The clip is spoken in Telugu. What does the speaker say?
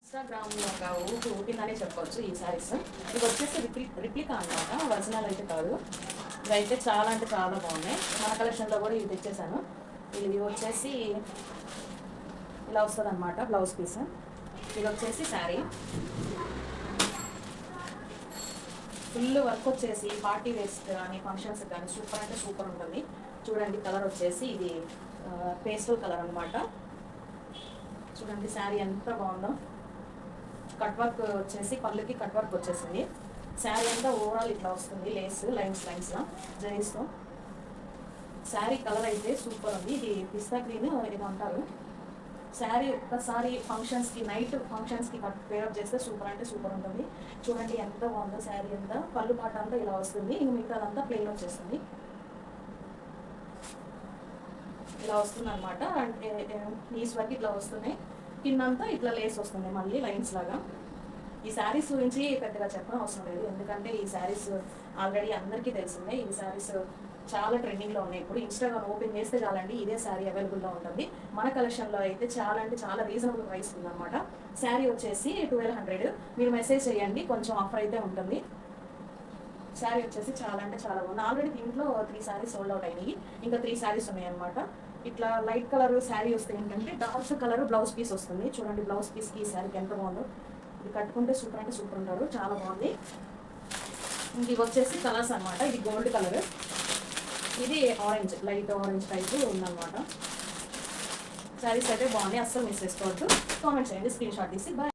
ఇన్స్టాగ్రామ్లో ఒక ఊపిందనే చెప్పవచ్చు ఈ శారీస్. ఇది వచ్చేసి రిప్లికా అనమాట, ఒరిజినల్ అయితే కాదు. ఇవైతే చాలా అంటే చాలా బాగున్నాయి. మన కలెక్షన్లో కూడా ఇవి తెచ్చేసాను. ఇది వచ్చేసి ఇలా వస్తుంది అనమాట బ్లౌజ్ పీస్. ఇది వచ్చేసి శారీ ఫుల్ వర్క్ వచ్చేసి పార్టీ వేస్ట్ కానీ ఫంక్షన్స్ కానీ సూపర్ అంటే సూపర్ ఉంటుంది. చూడండి కలర్ వచ్చేసి ఇది పేస్టల్ కలర్ అనమాట. చూడండి శారీ ఎంత బాగుందో. కట్ వర్క్ వచ్చేసి పళ్ళుకి కట్ వర్క్ వచ్చేసింది. శారీ అంతా ఓవరాల్ ఇట్లా వస్తుంది, లేస్ లైన్స్లా జరీస్తో. శారీ కలర్ అయితే సూపర్ ఉంది. ఇది పిస్తా గ్రీన్ ఏదో అంటారు. శారీ ఒక్కసారి ఫంక్షన్స్కి నైట్ ఫంక్షన్స్కి పేరప్ చేస్తే సూపర్ అంటే సూపర్ ఉంటుంది. చూడండి ఎంత బాగుందో. శారీ అంతా పళ్ళు పాట అంతా ఇలా వస్తుంది, ఇంక మిగతాదంతా ప్లెయిన్ వచ్చేస్తుంది. ఇలా వస్తుంది అనమాట. అంటే నీస్ వరకు ఇట్లా వస్తున్నాయి, కిందంతా ఇట్లా లేస్ వస్తుంది మళ్ళీ లైన్స్ లాగా. ఈ శారీస్ గురించి పెద్దగా చెప్పడం అవసరం లేదు, ఎందుకంటే ఈ శారీస్ ఆల్రెడీ అందరికీ తెలిసిందే. ఈ శారీస్ చాలా ట్రెండింగ్లో ఉన్నాయి. ఇప్పుడు ఇన్స్టాగ్రామ్ ఓపెన్ చేస్తే చాలండి ఇదే శారీ అవైలబుల్లో ఉంటుంది. మన కలెక్షన్లో అయితే చాలా అంటే చాలా రీజనబుల్ ప్రైస్ ఉందన్నమాట. శారీ వచ్చేసి 1200. మీరు మెసేజ్ చేయండి, కొంచెం ఆఫర్ అయితే ఉంటుంది. శారీ వచ్చేసి చాలా అంటే చాలా బాగుంది. ఆల్రెడీ దీంట్లో 3 శారీస్ సోల్డ్ అవుట్ అయినాయి, ఇంకా 3 శారీస్ ఉన్నాయి అనమాట. ఇట్లా లైట్ కలర్ శారీ వస్తే ఏంటంటే డార్క్ కలర్ బ్లౌజ్ పీస్ వస్తుంది. చూడండి బ్లౌజ్ పీస్కి ఈ శారీకి ఎంత బాగుందో. ఇది కట్టుకుంటే సూపర్ అంటే సూపర్ ఉంటారు, చాలా బాగుంది. ఇది వచ్చేసి కలర్స్ అనమాట. ఇది గోల్డ్ కలర్, ఇది ఆరెంజ్, లైట్ ఆరెంజ్ టైప్ ఉందన్నమాట. శారీస్ అయితే బాగున్నాయి, అస్సలు మిస్ చేసుకోవద్దు. కామెంట్ చేయండి, స్క్రీన్ షాట్ తీసి. బాయ్.